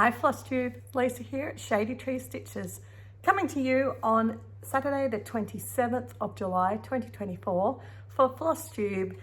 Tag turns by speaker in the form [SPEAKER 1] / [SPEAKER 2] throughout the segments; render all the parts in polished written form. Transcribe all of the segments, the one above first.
[SPEAKER 1] Hi Flosstube, Lisa here at Shady Tree Stitches, coming to you on Saturday the 27th of July 2024 for Flosstube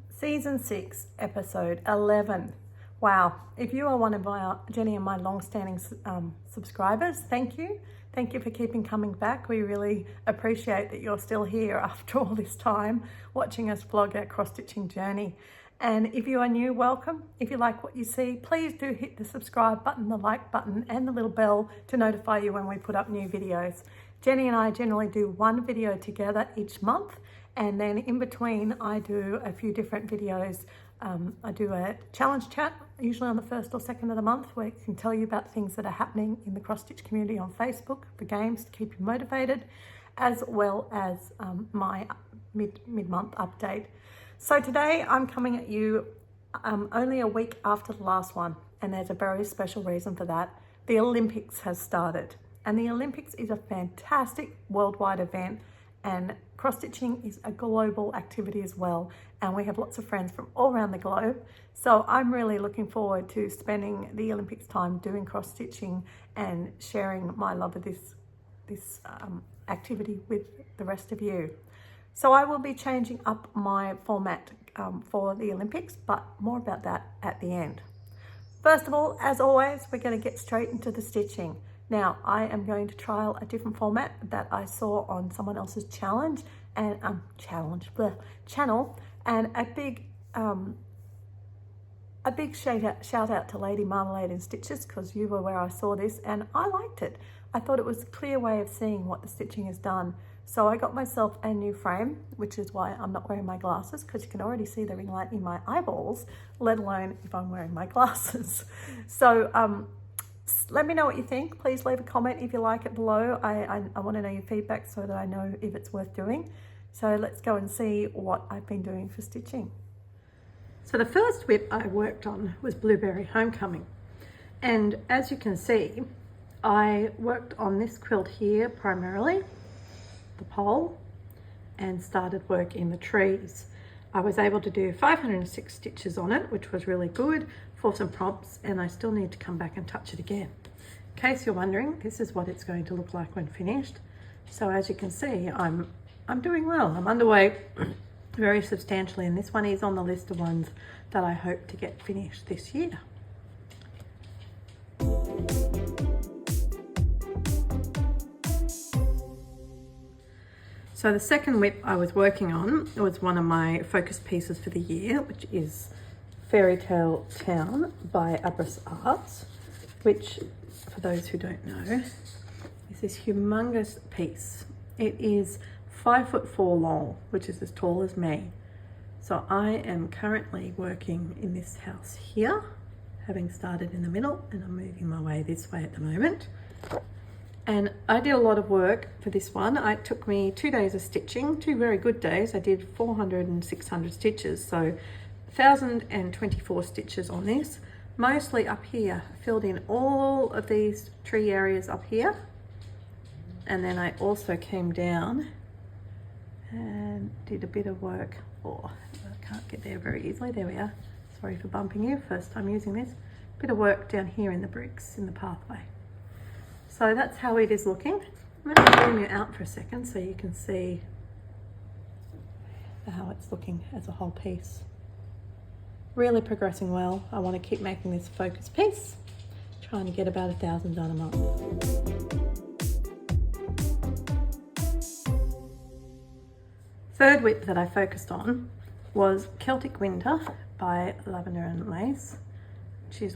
[SPEAKER 1] Season 6 Episode 11. Wow, if you are one of Jenny and my long-standing subscribers, thank you. Thank you for keeping coming back. We really appreciate that you're still here after all this time watching us vlog our cross-stitching journey. And if you are new, welcome. If you like what you see, please do hit the subscribe button, the like button, and the little bell to notify you when we put up new videos. Jenny and I generally do one video together each month, and then in between I do a few different videos. I do a challenge chat, usually on the first or second of the month, where I can tell you about things that are happening in the cross-stitch community on Facebook for games to keep you motivated, as well as my mid-month update. So today I'm coming at you only a week after the last one, and there's a very special reason for that. The Olympics has started, and the Olympics is a fantastic worldwide event, and cross-stitching is a global activity as well, and we have lots of friends from all around the globe. So I'm really looking forward to spending the Olympics time doing cross-stitching and sharing my love of this activity with the rest of you. So I will be changing up my format for the Olympics, but more about that at the end. First of all, as always, we're going to get straight into the stitching. Now, I am going to trial a different format that I saw on someone else's channel, and a big shout out to Lady Marmalade and Stitches, because you were where I saw this and I liked it. I thought it was a clear way of seeing what the stitching is done. So I got myself a new frame, which is why I'm not wearing my glasses, because you can already see the ring light in my eyeballs, let alone if I'm wearing my glasses. So let me know what you think. Please leave a comment if you like it below. I want to know your feedback so that I know if it's worth doing. So let's go and see what I've been doing for stitching. So the first WIP I worked on was Blueberry Homecoming. And as you can see, I worked on this quilt here primarily, the pole, and started work in the trees. I was able to do 506 stitches on it, which was really good for some prompts, and I still need to come back and touch it again. In case you're wondering, this is what it's going to look like when finished. So as you can see, I'm doing well. I'm underway very substantially, and this one is on the list of ones that I hope to get finished this year. So the second WIP I was working on was one of my focus pieces for the year, which is Fairy Tale Town by Abrus Arts, which, for those who don't know, is this humongous piece. It is 5'4" long, which is as tall as me. So I am currently working in this house here, having started in the middle, and I'm moving my way this way at the moment. And I did a lot of work for this one. It took me 2 days of stitching, 2 very good days. I did 400 and 600 stitches, so 1,024 stitches on this, mostly up here. I filled in all of these tree areas up here. And then I also came down and did a bit of work. Oh, I can't get there very easily. There we are. Sorry for bumping you, first time using this. Bit of work down here in the bricks in the pathway. So that's how it is looking. I'm going to zoom you out for a second so you can see how it's looking as a whole piece. Really progressing well. I want to keep making this focus piece, trying to get about 1,000 done a month. Third WIP that I focused on was Celtic Winter by Lavender and Lace. She's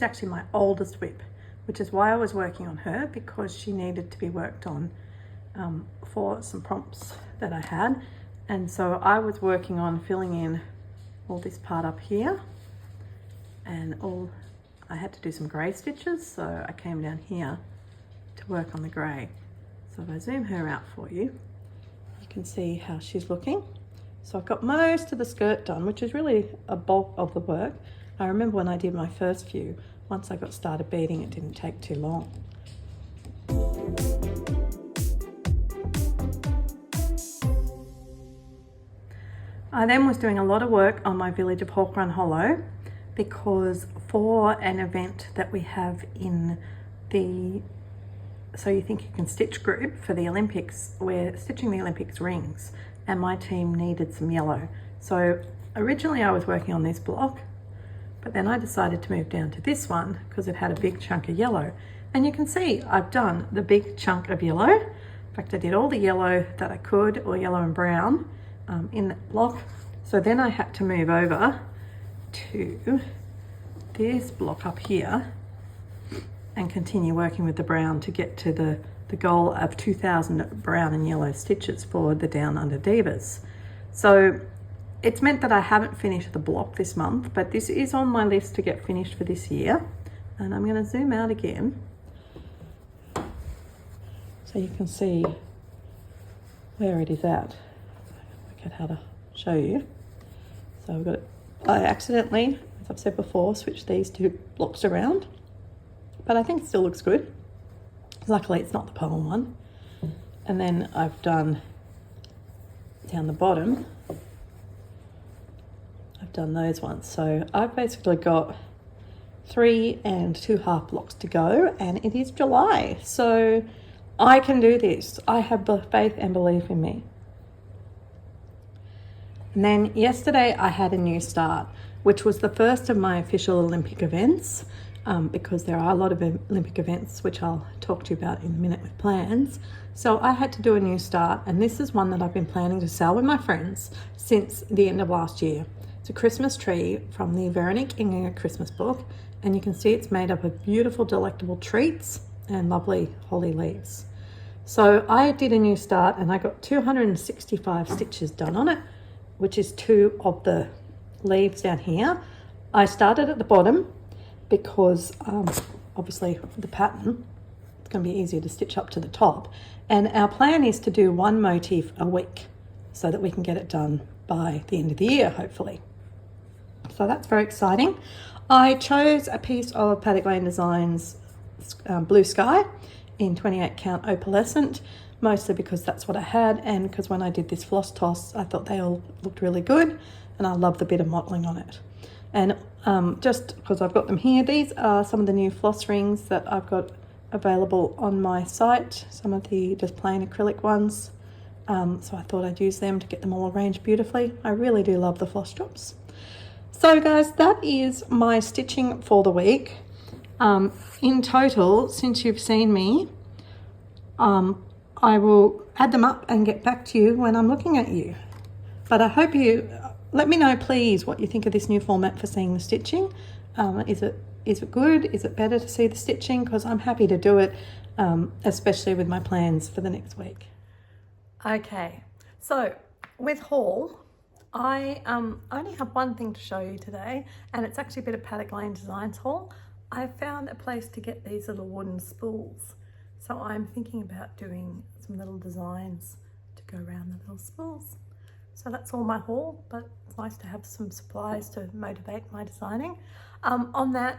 [SPEAKER 1] actually my oldest WIP, which is why I was working on her, because she needed to be worked on for some prompts that I had. And so I was working on filling in all this part up here, and I had to do some grey stitches, so I came down here to work on the grey. So if I zoom her out for you, you can see how she's looking. So I've got most of the skirt done, which is really a bulk of the work. I remember when I did my first few, once I got started beading, it didn't take too long. I then was doing a lot of work on my Village of Hawk Run Hollow, because for an event that we have in the So You Think You Can Stitch group for the Olympics, we're stitching the Olympics rings, and my team needed some yellow. So originally I was working on this block, but then I decided to move down to this one because it had a big chunk of yellow. And you can see I've done the big chunk of yellow. In fact, I did all the yellow that I could, or yellow and brown, in that block. So then I had to move over to this block up here and continue working with the brown to get to the goal of 2,000 brown and yellow stitches for the Down Under Divas. So it's meant that I haven't finished the block this month, but this is on my list to get finished for this year. And I'm going to zoom out again so you can see where it is at. Look at how to show you. So I've got it. I accidentally, as I've said before, switched these two blocks around, but I think it still looks good. Luckily it's not the pearl one. And then I've done down the bottom, I've done those ones. So I've basically got 3 2.5 blocks to go, and it is July. So I can do this. I have faith and belief in me. And then yesterday I had a new start, which was the first of my official Olympic events, because there are a lot of Olympic events, which I'll talk to you about in a minute with plans. So I had to do a new start, and this is one that I've been planning to sell with my friends since the end of last year. It's a Christmas tree from the Veronique Inginger Christmas book, and you can see it's made up of beautiful, delectable treats and lovely holly leaves. So I did a new start, and I got 265 stitches done on it, which is 2 of the leaves down here. I started at the bottom because obviously the pattern, it's going to be easier to stitch up to the top. And our plan is to do 1 motif a week so that we can get it done by the end of the year, hopefully. So that's very exciting. I chose a piece of Paddock Lane Designs Blue Sky in 28 count opalescent, mostly because that's what I had, and because when I did this floss toss, I thought they all looked really good, and I love the bit of mottling on it. And just because I've got them here, these are some of the new floss rings that I've got available on my site, some of the just plain acrylic ones. So I thought I'd use them to get them all arranged beautifully. I really do love the floss drops. So guys, that is my stitching for the week. In total, since you've seen me, I will add them up and get back to you when I'm looking at you. But I hope you, let me know please what you think of this new format for seeing the stitching. Is it good? Is it better to see the stitching? Because I'm happy to do it, especially with my plans for the next week. Okay, so with haul, I only have one thing to show you today, and it's actually a bit of Paddock Lane Designs haul. I found a place to get these little wooden spools. So I'm thinking about doing some little designs to go around the little spools. So that's all my haul, but it's nice to have some supplies to motivate my designing. On that,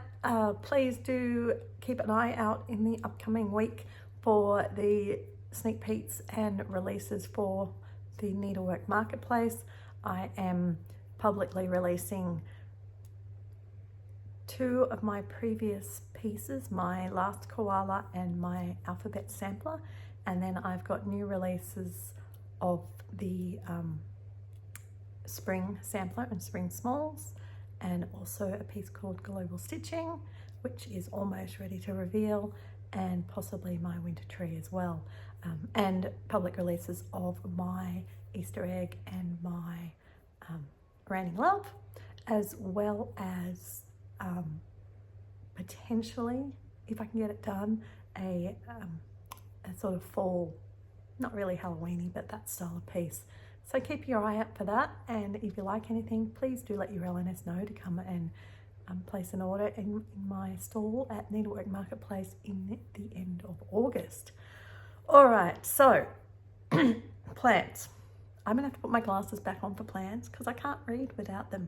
[SPEAKER 1] please do keep an eye out in the upcoming week for the sneak peeks and releases for the Needlework Marketplace. I am publicly releasing 2 of my previous pieces, my last koala and my alphabet sampler, and then I've got new releases of the spring sampler and spring smalls, and also a piece called Global Stitching, which is almost ready to reveal, and possibly my winter tree as well, and public releases of my Easter egg and my Raining Love, as well as potentially, if I can get it done, a sort of fall, not really Halloweeny, but that style of piece. So keep your eye out for that, and if you like anything, please do let your LNS know to come and place an order in my stall at Needlework Marketplace in the end of August. All right, so plants. I'm gonna have to put my glasses back on for plants because I can't read without them.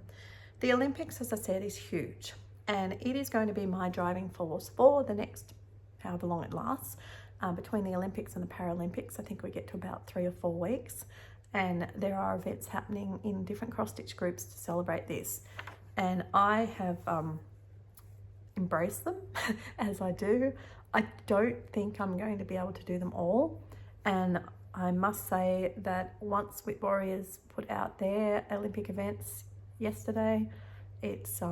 [SPEAKER 1] The Olympics, as I said, is huge, and it is going to be my driving force for the next however long it lasts. Between the Olympics and the Paralympics, I think we get to about 3 or 4 weeks, and there are events happening in different cross-stitch groups to celebrate this. and I have embraced them as I do. I don't think I'm going to be able to do them all, and I must say that once WIP Warriors put out their Olympic events yesterday, it's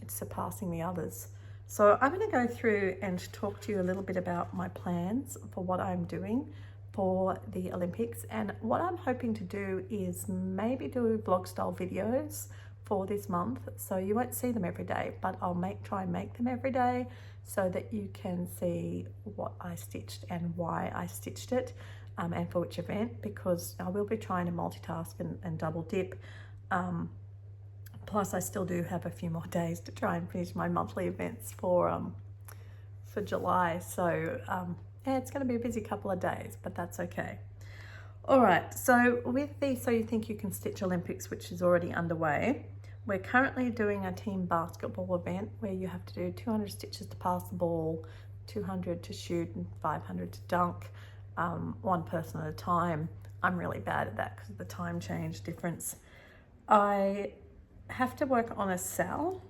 [SPEAKER 1] surpassing the others. So I'm going to go through and talk to you a little bit about my plans for what I'm doing for the Olympics, and what I'm hoping to do is maybe do vlog style videos for this month. So you won't see them every day, but I'll try and make them every day so that you can see what I stitched and why I stitched it, and for which event, because I will be trying to multitask and double dip. Plus I still do have a few more days to try and finish my monthly events for July. So yeah, it's going to be a busy couple of days, but that's okay. All right, so with the So You Think You Can Stitch Olympics, which is already underway, we're currently doing a team basketball event where you have to do 200 stitches to pass the ball, 200 to shoot, and 500 to dunk, one person at a time. I'm really bad at that because of the time change difference. I have to work on a SAL,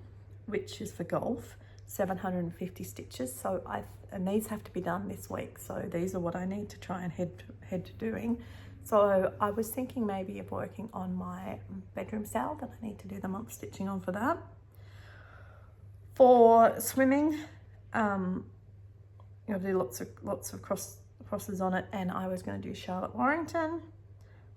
[SPEAKER 1] which is for golf, 750 stitches. So and these have to be done this week. So these are what I need to try and head to doing. So I was thinking maybe of working on my bedroom SAL that I need to do the month stitching on for that. For swimming, you'll do lots of crosses on it, and I was going to do Charlotte Warrington.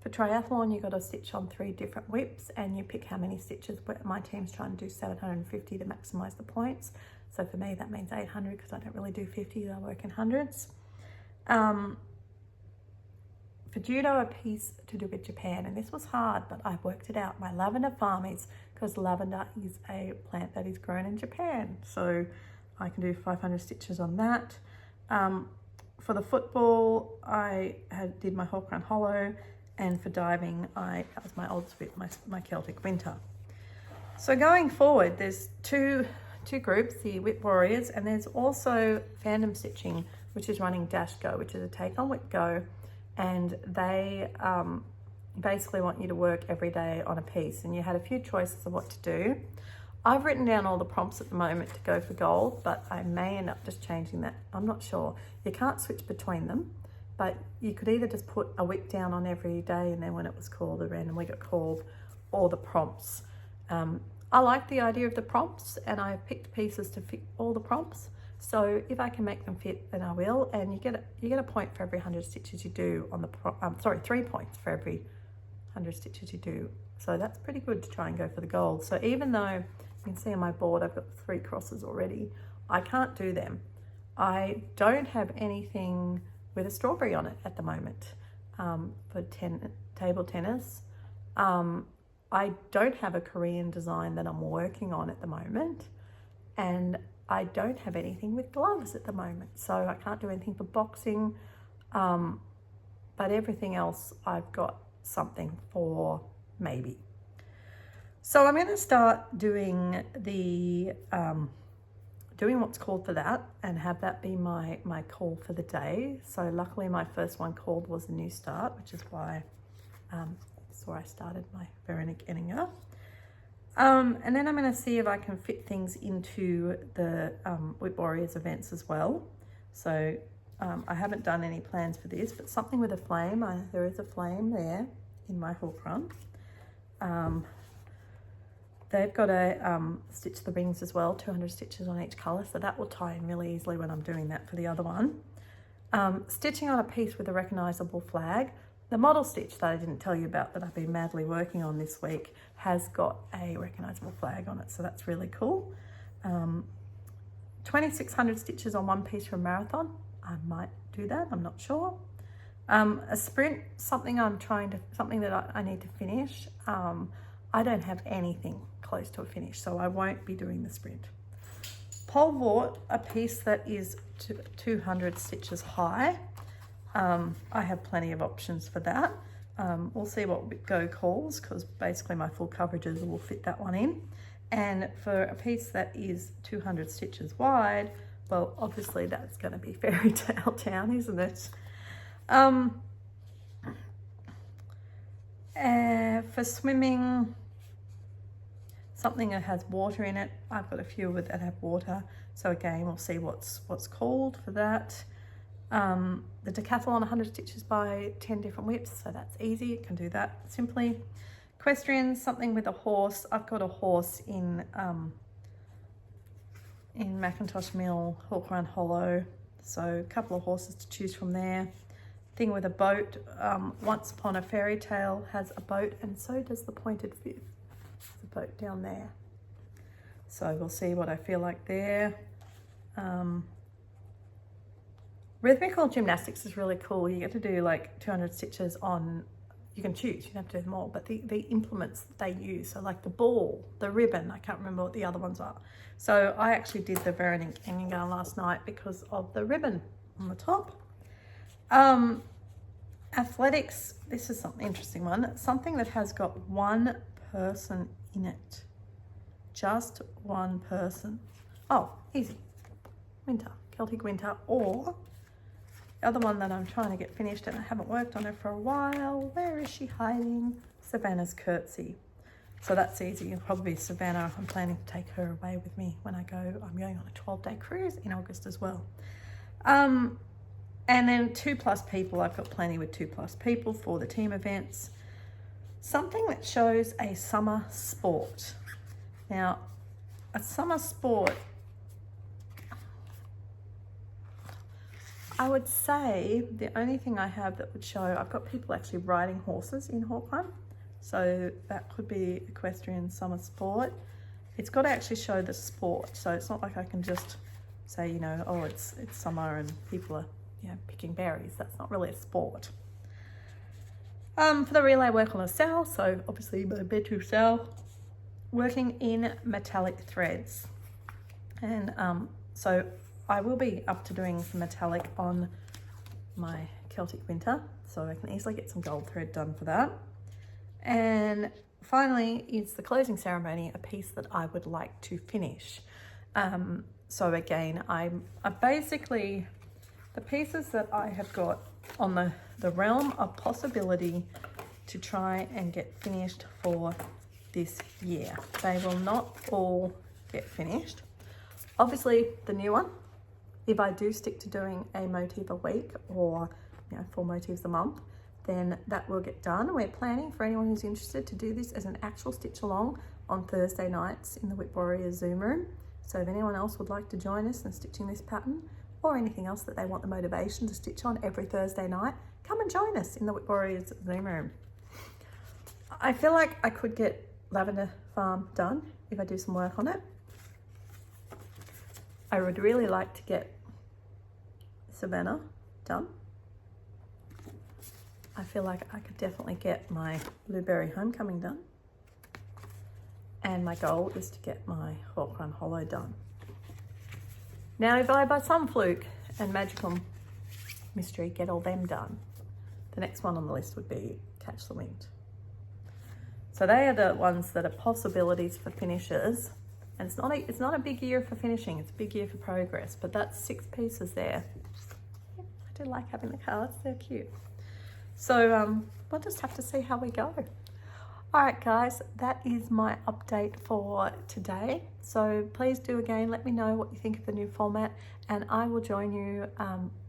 [SPEAKER 1] For triathlon, you got to stitch on 3 different WIPs, and you pick how many stitches. My team's trying to do 750 to maximize the points. So for me, that means 800 because I don't really do 50s, I work in hundreds. For judo, a piece to do with Japan, and this was hard, but I worked it out. My lavender farmies, because lavender is a plant that is grown in Japan. So I can do 500 stitches on that. For the football, I did my Hawk Run Hollow, and for diving, that was my old WIP, my Celtic Winter. So going forward, there's two groups, the WIP Warriors, and there's also Fandom Stitching, which is running Dash Go, which is a take on WIP Go, and they basically want you to work every day on a piece, and you had a few choices of what to do. I've written down all the prompts at the moment to go for gold, but I may end up just changing that. I'm not sure. You can't switch between them, but you could either just put a WIP down on every day, and then when it was called, it randomly got called, or the prompts. I like the idea of the prompts, and I've picked pieces to fit all the prompts. So if I can make them fit, then I will. And you get a point for every 100 stitches you do on the 3 points for every 100 stitches you do. So that's pretty good to try and go for the gold. So even though you can see on my board I've got 3 crosses already, I can't do them. I don't have anything with a strawberry on it at the moment for table tennis. I don't have a Korean design that I'm working on at the moment, and I don't have anything with gloves at the moment, so I can't do anything for boxing, but everything else I've got something for maybe. So I'm going to start doing doing what's called for that, and have that be my call for the day. So luckily my first one called was a new start, which is why that's where I started my Veronique Enninger. And then I'm going to see if I can fit things into the WIP Warriors events as well. So I haven't done any plans for this, but something with a flame. There is a flame there in my hook run. They've got to stitch the rings as well, 200 stitches on each colour, so that will tie in really easily when I'm doing that for the other one. Stitching on a piece with a recognisable flag. The model stitch that I didn't tell you about that I've been madly working on this week has got a recognisable flag on it, so that's really cool. 2,600 stitches on one piece for a marathon. I might do that, I'm not sure. A sprint, something that I need to finish. I don't have anything close to a finish, so I won't be doing the sprint. Pole vault, a piece that is 200 stitches high. I have plenty of options for that. We'll see what Go calls, because basically my full coverages will fit that one in. And for a piece that is 200 stitches wide, well, obviously that's going to be Fairy Tale Town, isn't it? For swimming, something that has water in it. I've got a few that have water. So again, we'll see what's called for that. The decathlon 100 stitches by 10 different WIPS. So that's easy. You can do that simply. Equestrians, something with a horse. I've got a horse in Macintosh Mill, Hook Run Hollow. So a couple of horses to choose from there. Thing with a boat. Once Upon a Fairy Tale has a boat, and so does the Pointed Fifth. The boat down there. So we'll see what I feel like there. Rhythmical gymnastics is really cool. You get to do like 200 stitches on, you can choose, you don't have to do them all, but the implements that they use, so like the ball, the ribbon, I can't remember what the other ones are. So I actually did the Veronique Engengar last night because of the ribbon on the top. Athletics, this is something interesting one, something that has got one person in it, just one person. Oh, easy, winter, Celtic winter, or the other one that I'm trying to get finished and I haven't worked on her for a while. Where is she hiding? Savannah's Curtsy. So that's easy. It'll probably be Savannah. I'm planning to take her away with me when I go. I'm going on a 12-day cruise in August as well. And then 2+ people. I've got plenty with 2+ people for the team events. Something that shows a summer sport. Now, a summer sport, I would say the only thing I have that would show, I've got people actually riding horses in Hawk Run. So that could be equestrian summer sport. It's got to actually show the sport. So it's not like I can just say, you know, oh, it's summer and people are, you know, picking berries. That's not really a sport. For the relay, work on a cell. So obviously my bedroom cell, working in metallic threads. And so I will be up to doing some metallic on my Celtic winter, so I can easily get some gold thread done for that. And finally is the closing ceremony, a piece that I would like to finish. So again, I basically, the pieces that I have got on the realm of possibility to try and get finished for this year. They will not all get finished. Obviously the new one, if I do stick to doing a motif a week or 4 motifs a month, then that will get done. We're planning for anyone who's interested to do this as an actual stitch along on Thursday nights in the WIP Warriors Zoom room. So if anyone else would like to join us in stitching this pattern or anything else that they want the motivation to stitch on every Thursday night, come and join us in the WIP Warriors Zoom room. I feel like I could get Lavender Farm done if I do some work on it. I would really like to get Savannah done. I feel like I could definitely get my Blueberry Homecoming done. And my goal is to get my Hawk Run Hollow done. Now, if I, by some fluke and magical mystery, get all them done, the next one on the list would be Catch the Wind. So they are the ones that are possibilities for finishes. And it's not a big year for finishing, it's a big year for progress, but that's 6 pieces there. I do like having the cards, they're cute. So we'll just have to see how we go. All right, guys, that is my update for today. So please do again, let me know what you think of the new format, and I will join you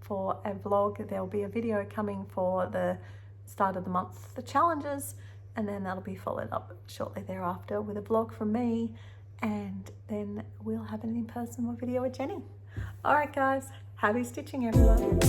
[SPEAKER 1] for a vlog. There'll be a video coming for the start of the month, the challenges, and then that'll be followed up shortly thereafter with a vlog from me, and then we'll have an in-person video with Jenny. All right, guys, happy stitching, everyone.